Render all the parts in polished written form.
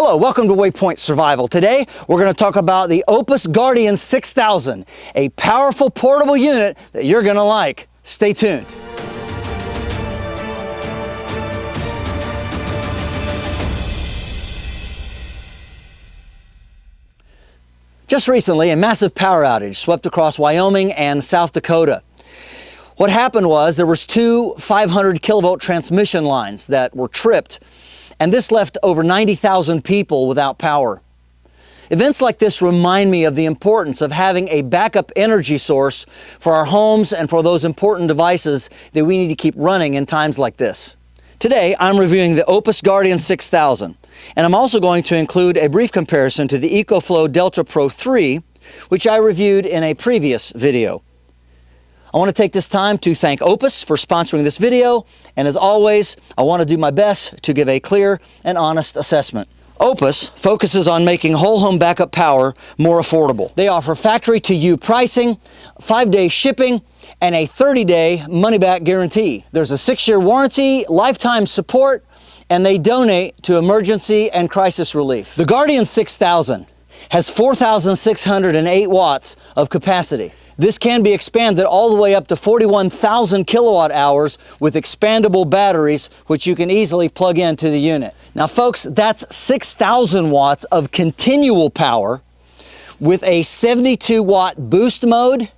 Hello, welcome to Waypoint Survival. Today, we're going to talk about the OUPES Guardian 6000, a powerful portable unit that you're going to like. Stay tuned. Just recently, a massive power outage swept across Wyoming and South Dakota. What happened was there was two 500 kilovolt transmission lines that were tripped, and this left over 90,000 people without power. Events like this remind me of the importance of having a backup energy source for our homes and for those important devices that we need to keep running in times like this. Today, I'm reviewing the OUPES Guardian 6000, and I'm also going to include a brief comparison to the EcoFlow Delta Pro 3, which I reviewed in a previous video. I want to take this time to thank OUPES for sponsoring this video, and as always, I want to do my best to give a clear and honest assessment. OUPES focuses on making whole home backup power more affordable. They offer factory-to-you pricing, 5-day shipping, and a 30-day money-back guarantee. There's a 6-year warranty, lifetime support, and they donate to emergency and crisis relief. The Guardian 6000 has 4,608 watts of capacity. This can be expanded all the way up to 41,000 kilowatt hours with expandable batteries, which you can easily plug into the unit. Now folks, that's 6,000 watts of continual power with a 72 watt boost mode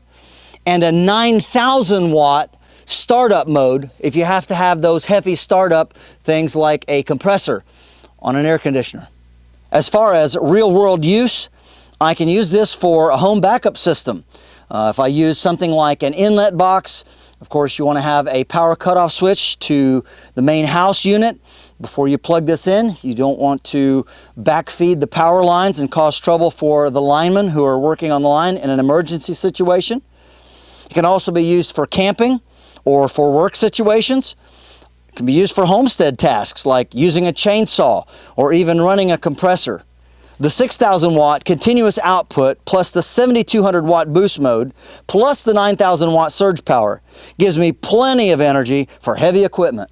and a 9,000 watt startup mode if you have to have those heavy startup things like a compressor on an air conditioner. As far as real world use, I can use this for a home backup system. If I use something like an inlet box, of course you want to have a power cutoff switch to the main house unit. Before you plug this in, you don't want to backfeed the power lines and cause trouble for the linemen who are working on the line in an emergency situation. It can also be used for camping or for work situations. It can be used for homestead tasks like using a chainsaw or even running a compressor. The 6,000 watt continuous output plus the 7,200 watt boost mode plus the 9,000 watt surge power gives me plenty of energy for heavy equipment.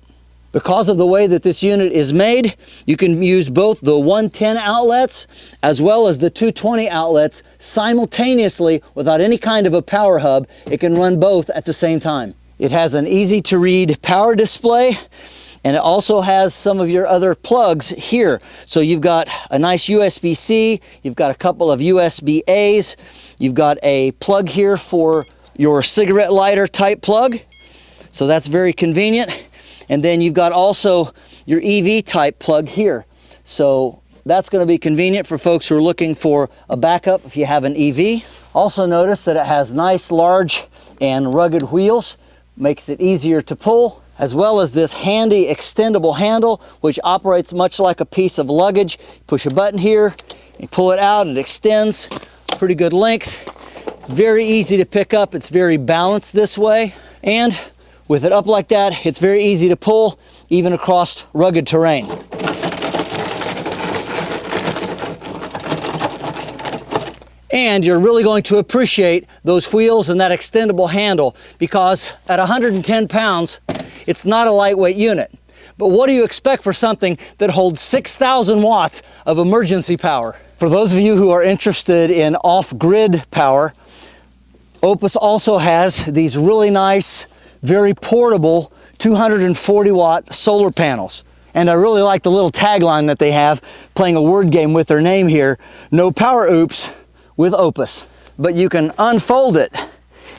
Because of the way that this unit is made, you can use both the 110 outlets as well as the 220 outlets simultaneously without any kind of a power hub. It can run both at the same time. It has an easy to read power display, and it also has some of your other plugs here. So you've got a nice USB-C, you've got a couple of USB-A's, you've got a plug here for your cigarette lighter type plug. So that's very convenient. And then you've got also your EV type plug here. So that's going to be convenient for folks who are looking for a backup if you have an EV. Also notice that it has nice, large, and rugged wheels. Makes it easier to pull, as well as this handy extendable handle, which operates much like a piece of luggage. Push a button here, you pull it out, it extends, pretty good length. It's very easy to pick up, it's very balanced this way, and with it up like that, it's very easy to pull, even across rugged terrain. And you're really going to appreciate those wheels and that extendable handle, because at 110 pounds, it's not a lightweight unit. But what do you expect for something that holds 6,000 watts of emergency power? For those of you who are interested in off-grid power, OUPES also has these really nice, very portable 240 watt solar panels. And I really like the little tagline that they have, playing a word game with their name here, no power oops with OUPES. But you can unfold it,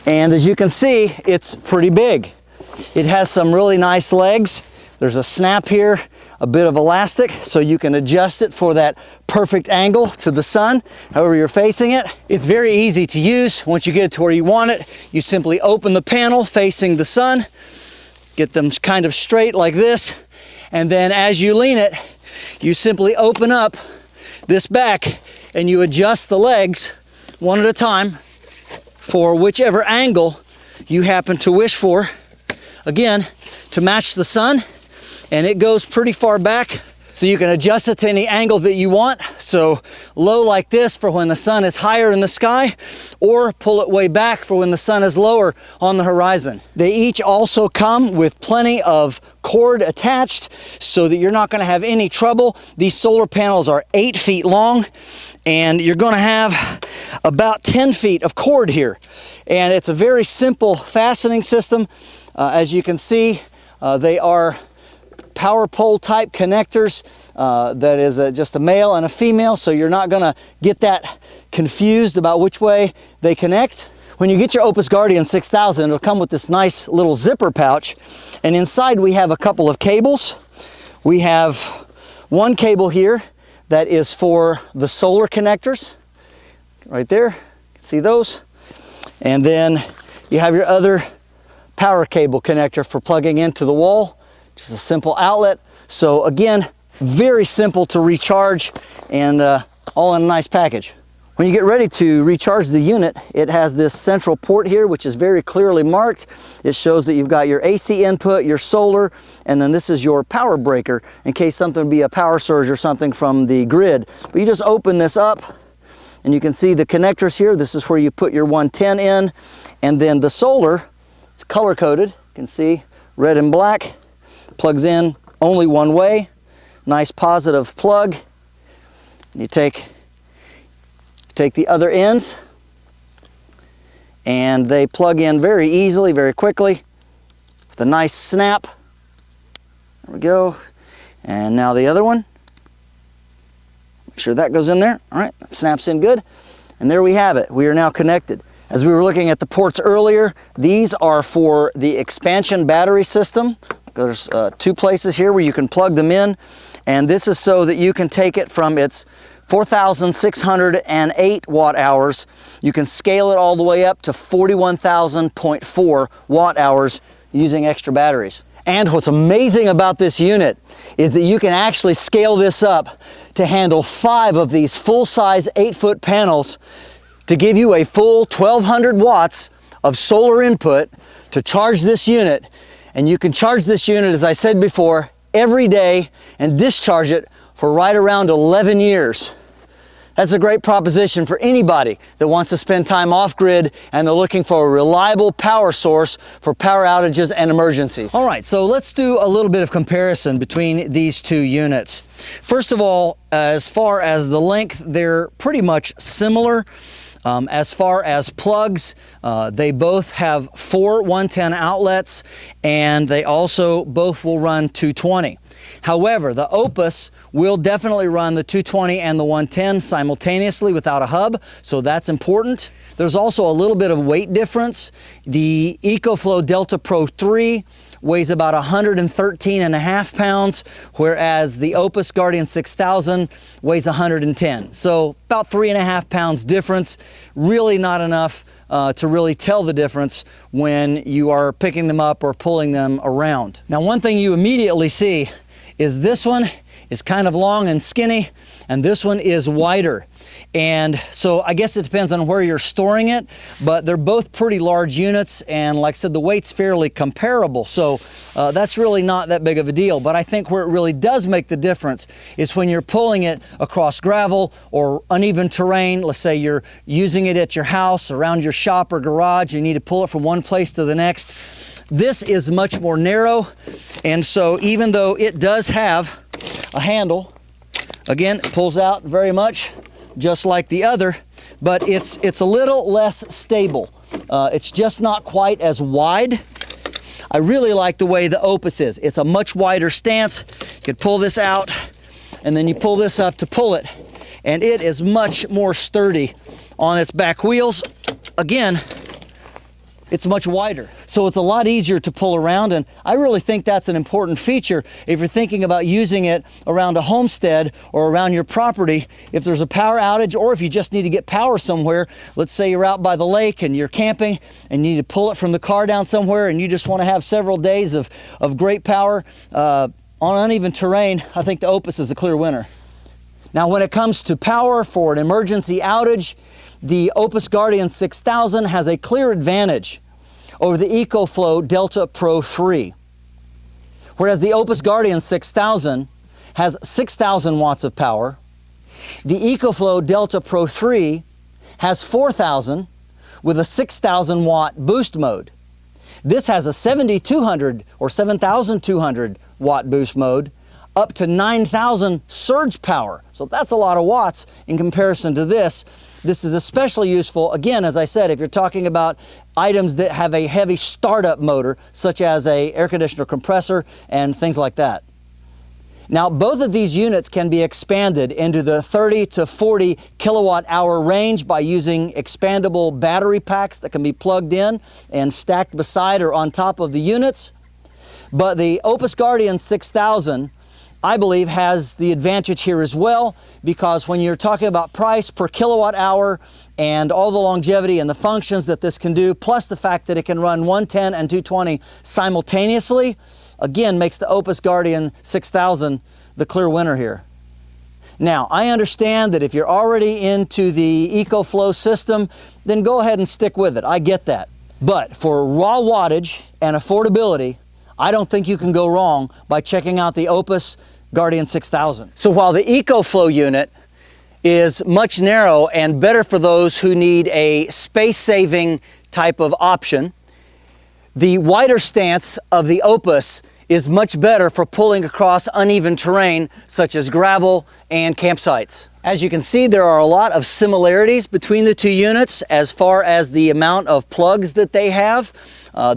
and as you can see, it's pretty big. It has some really nice legs. There's a snap here, a bit of elastic, so you can adjust it for that perfect angle to the sun, however you're facing it. It's very easy to use. Once you get it to where you want it, you simply open the panel facing the sun, get them kind of straight like this, and then as you lean it, you simply open up this back and you adjust the legs one at a time for whichever angle you happen to wish for. Again, to match the sun, and it goes pretty far back So you can adjust it to any angle that you want. So low like this for when the sun is higher in the sky, or pull it way back for when the sun is lower on the horizon. They each also come with plenty of cord attached so that you're not going to have any trouble. These solar panels are 8 feet long, and you're going to have about 10 feet of cord here. And it's a very simple fastening system. As you can see, they are power pole type connectors. That is just a male and a female, so you're not going to get that confused about which way they connect. When you get your OUPES Guardian 6000, it'll come with this nice little zipper pouch, and inside we have a couple of cables. We have one cable here that is for the solar connectors, right there, you can see those. And then you have your other power cable connector for plugging into the wall. Just a simple outlet. So again, very simple to recharge, and all in a nice package. When you get ready to recharge the unit, it has this central port here, which is very clearly marked. It shows that you've got your AC input, your solar, and then this is your power breaker in case something would be a power surge or something from the grid. But you just open this up, and you can see the connectors here. This is where you put your 110 in, and then the solar, it's color coded. You can see red and black. Plugs in only one way. Nice positive plug. You take the other ends, and they plug in very easily, very quickly, with a nice snap. There we go. And now the other one. Make sure that goes in there. All right, that snaps in good. And there we have it. We are now connected. As we were looking at the ports earlier, these are for the expansion battery system. There's 2 places here where you can plug them in, and this is so that you can take it from its 4,608 watt hours. You can scale it all the way up to 41,000.4 watt hours using extra batteries. And what's amazing about this unit is that you can actually scale this up to handle 5 of these full-size 8-foot panels to give you a full 1,200 watts of solar input to charge this unit. And you can charge this unit, as I said before, every day and discharge it for right around 11 years. That's a great proposition for anybody that wants to spend time off-grid and they're looking for a reliable power source for power outages and emergencies. All right, so let's do a little bit of comparison between these 2 units. First of all, as far as the length, they're pretty much similar. As far as plugs, they both have 4 110 outlets, and they also both will run 220. However, the OUPES will definitely run the 220 and the 110 simultaneously without a hub, so that's important. There's also a little bit of weight difference. The EcoFlow Delta Pro 3 weighs about 113.5 pounds, whereas the OUPES Guardian 6000 weighs 110. So about 3.5 pounds difference. Really not enough to really tell the difference when you are picking them up or pulling them around. Now, one thing you immediately see is this one is kind of long and skinny, and this one is wider. And so I guess it depends on where you're storing it, but they're both pretty large units, and like I said, the weight's fairly comparable, so that's really not that big of a deal. But I think where it really does make the difference is when you're pulling it across gravel or uneven terrain. Let's say you're using it at your house, around your shop or garage, you need to pull it from one place to the next. This is much more narrow, and so even though it does have a handle, again, it pulls out very much just like the other, but it's a little less stable. It's just not quite as wide. I really like the way the OUPES is. It's a much wider stance. You can pull this out, and then you pull this up to pull it, and it is much more sturdy on its back wheels. Again, it's much wider, so it's a lot easier to pull around, and I really think that's an important feature if you're thinking about using it around a homestead or around your property. If there's a power outage, or if you just need to get power somewhere, let's say you're out by the lake and you're camping and you need to pull it from the car down somewhere and you just want to have several days of great power on uneven terrain, I think the OUPES is a clear winner. Now, when it comes to power for an emergency outage, the OUPES Guardian 6000 has a clear advantage over the EcoFlow Delta Pro 3. Whereas the OUPES Guardian 6000 has 6,000 watts of power. The EcoFlow Delta Pro 3 has 4,000 with a 6,000 watt boost mode. This has a 7,200 or 7,200 watt boost mode up to 9,000 surge power. So that's a lot of watts in comparison to this. This is especially useful, again, as I said, if you're talking about items that have a heavy startup motor, such as a air conditioner compressor and things like that. Now, both of these units can be expanded into the 30 to 40 kilowatt hour range by using expandable battery packs that can be plugged in and stacked beside or on top of the units. But the OUPES Guardian 6000, I believe, has the advantage here as well, because when you're talking about price per kilowatt hour and all the longevity and the functions that this can do, plus the fact that it can run 110 and 220 simultaneously, again, makes the OUPES Guardian 6000 the clear winner here. Now, I understand that if you're already into the EcoFlow system, then go ahead and stick with it. I get that. But for raw wattage and affordability, I don't think you can go wrong by checking out the OUPES Guardian 6000. So while the EcoFlow unit is much narrow and better for those who need a space-saving type of option, the wider stance of the OUPES is much better for pulling across uneven terrain such as gravel and campsites. As you can see, there are a lot of similarities between the two units as far as the amount of plugs that they have.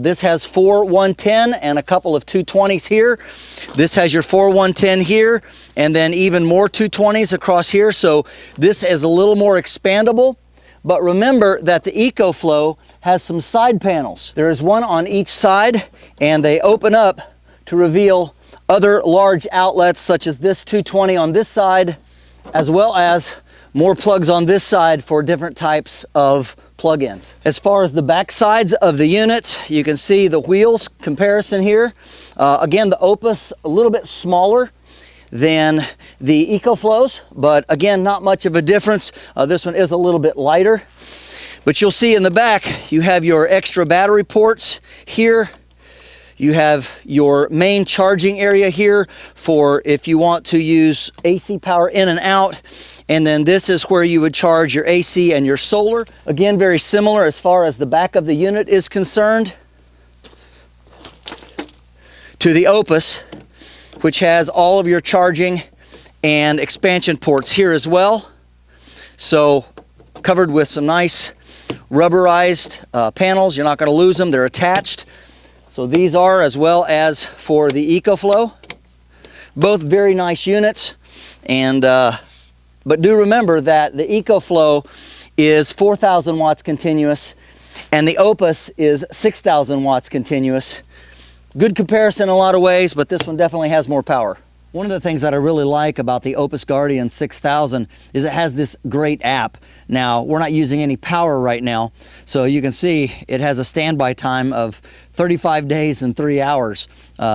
This has 4 110 and a couple of 220s here. This has your 4 110 here and then even more 220s across here. So this is a little more expandable. But remember that the EcoFlow has some side panels. There is one on each side, and they open up to reveal other large outlets such as this 220 on this side, as well as more plugs on this side for different types of plug-ins. As far as the back sides of the unit, you can see the wheels comparison here. Again, the OUPES a little bit smaller than the EcoFlows, but again, not much of a difference. This one is a little bit lighter, but you'll see in the back, you have your extra battery ports here. You have your main charging area here for if you want to use AC power in and out. And then this is where you would charge your AC and your solar. Again, very similar as far as the back of the unit is concerned to the OUPES, which has all of your charging and expansion ports here as well. So covered with some nice rubberized panels. You're not going to lose them. They're attached. So these are, as well as for the EcoFlow. Both very nice units. And but do remember that the EcoFlow is 4,000 watts continuous and the OUPES is 6,000 watts continuous. Good comparison in a lot of ways, but this one definitely has more power. One of the things that I really like about the OUPES Guardian 6000 is it has this great app. Now, we're not using any power right now, so you can see it has a standby time of 35 days and 3 hours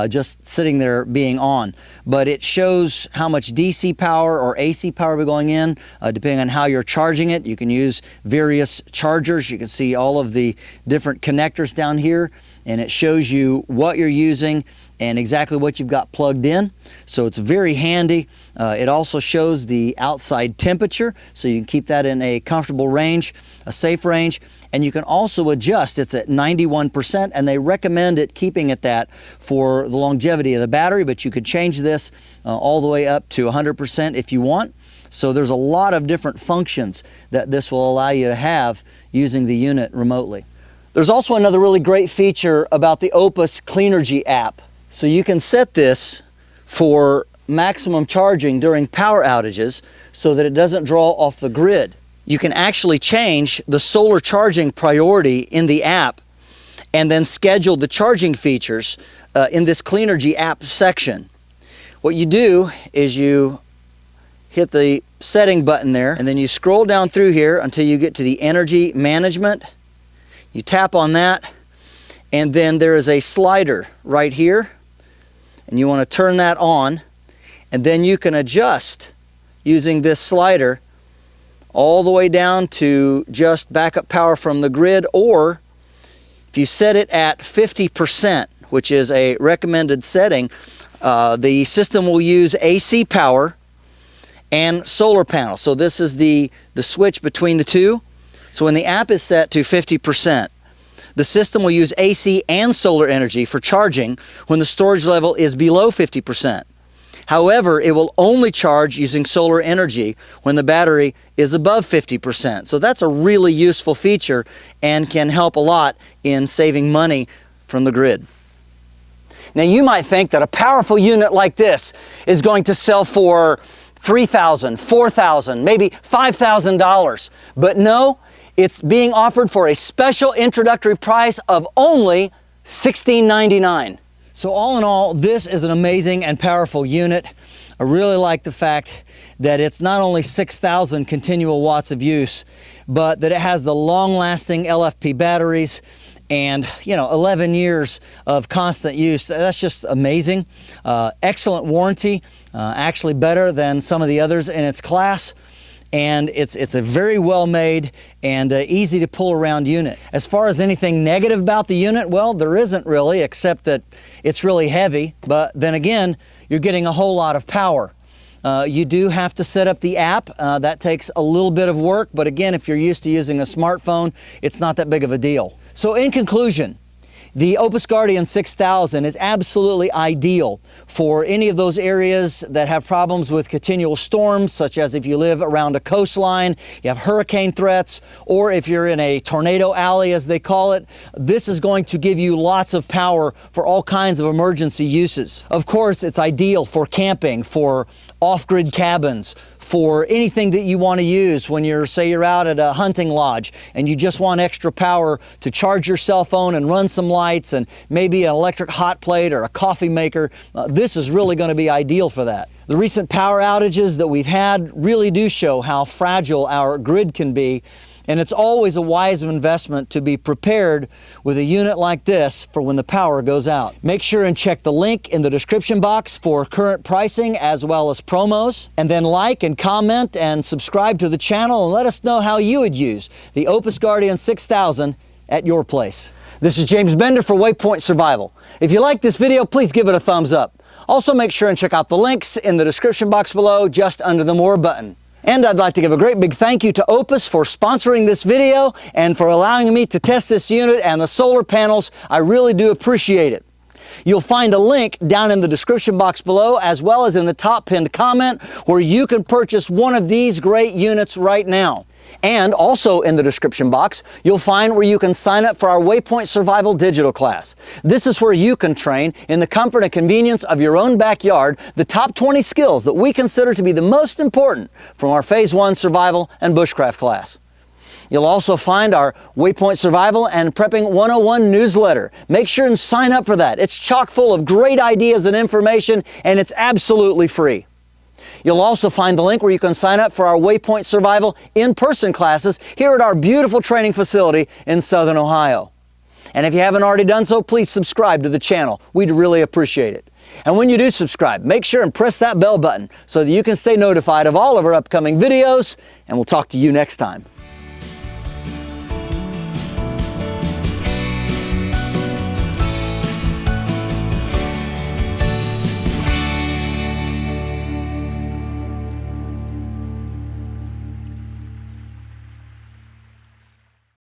just sitting there being on. But it shows how much DC power or AC power we're going in, depending on how you're charging it. You can use various chargers. You can see all of the different connectors down here, and it shows you what you're using and exactly what you've got plugged in. So it's very handy. It also shows the outside temperature, so you can keep that in a comfortable range, a safe range. And you can also adjust. It's at 91%, and they recommend it keeping it that for the longevity of the battery, but you could change this all the way up to 100% if you want. So there's a lot of different functions that this will allow you to have using the unit remotely. There's also another really great feature about the OUPES Cleanergy app. So you can set this for maximum charging during power outages so that it doesn't draw off the grid. You can actually change the solar charging priority in the app and then schedule the charging features in this Cleanergy app section. What you do is you hit the setting button there, and then you scroll down through here until you get to the energy management. You tap on that, and then there is a slider right here, and you want to turn that on, and then you can adjust using this slider all the way down to just backup power from the grid, or if you set it at 50%, which is a recommended setting, The system will use AC power and solar panels. So this is the switch between the two. So when the app is set to 50%, the system will use AC and solar energy for charging when the storage level is below 50%. However, it will only charge using solar energy when the battery is above 50%. So that's a really useful feature and can help a lot in saving money from the grid. Now you might think that a powerful unit like this is going to sell for $3,000, $4,000, maybe $5,000. But no, it's being offered for a special introductory price of only $16.99. So all in all, this is an amazing and powerful unit. I really like the fact that it's not only 6,000 continual watts of use, but that it has the long-lasting LFP batteries and 11 years of constant use. That's just amazing. Excellent warranty, actually better than some of the others in its class. And it's a very well made and easy to pull around unit. As far as anything negative about the unit, well, there isn't really, except that it's really heavy, but then again, you're getting a whole lot of power. You do have to set up the app. That takes a little bit of work, but again, if you're used to using a smartphone, it's not that big of a deal. So in conclusion, the OUPES Guardian 6000 is absolutely ideal for any of those areas that have problems with continual storms, such as if you live around a coastline, you have hurricane threats, or if you're in a tornado alley, as they call it. This is going to give you lots of power for all kinds of emergency uses. Of course, it's ideal for camping, for off-grid cabins, for anything that you want to use when say you're out at a hunting lodge and you just want extra power to charge your cell phone and run some lights and maybe an electric hot plate or a coffee maker. This is really going to be ideal for that. The recent power outages that we've had really do show how fragile our grid can be, and it's always a wise investment to be prepared with a unit like this for when the power goes out. Make sure and check the link in the description box for current pricing as well as promos. And then like and comment and subscribe to the channel and let us know how you would use the OUPES Guardian 6000 at your place. This is James Bender for Waypoint Survival. If you like this video, please give it a thumbs up. Also make sure and check out the links in the description box below just under the More button. And I'd like to give a great big thank you to OUPES for sponsoring this video and for allowing me to test this unit and the solar panels. I really do appreciate it. You'll find a link down in the description box below, as well as in the top pinned comment, where you can purchase one of these great units right now. And also in the description box, you'll find where you can sign up for our Waypoint Survival digital class. This is where you can train in the comfort and convenience of your own backyard the top 20 skills that we consider to be the most important from our Phase 1 Survival and Bushcraft class. You'll also find our Waypoint Survival and Prepping 101 newsletter. Make sure and sign up for that. It's chock full of great ideas and information, and it's absolutely free. You'll also find the link where you can sign up for our Waypoint Survival in-person classes here at our beautiful training facility in Southern Ohio. And if you haven't already done so, please subscribe to the channel. We'd really appreciate it. And when you do subscribe, make sure and press that bell button so that you can stay notified of all of our upcoming videos, and we'll talk to you next time.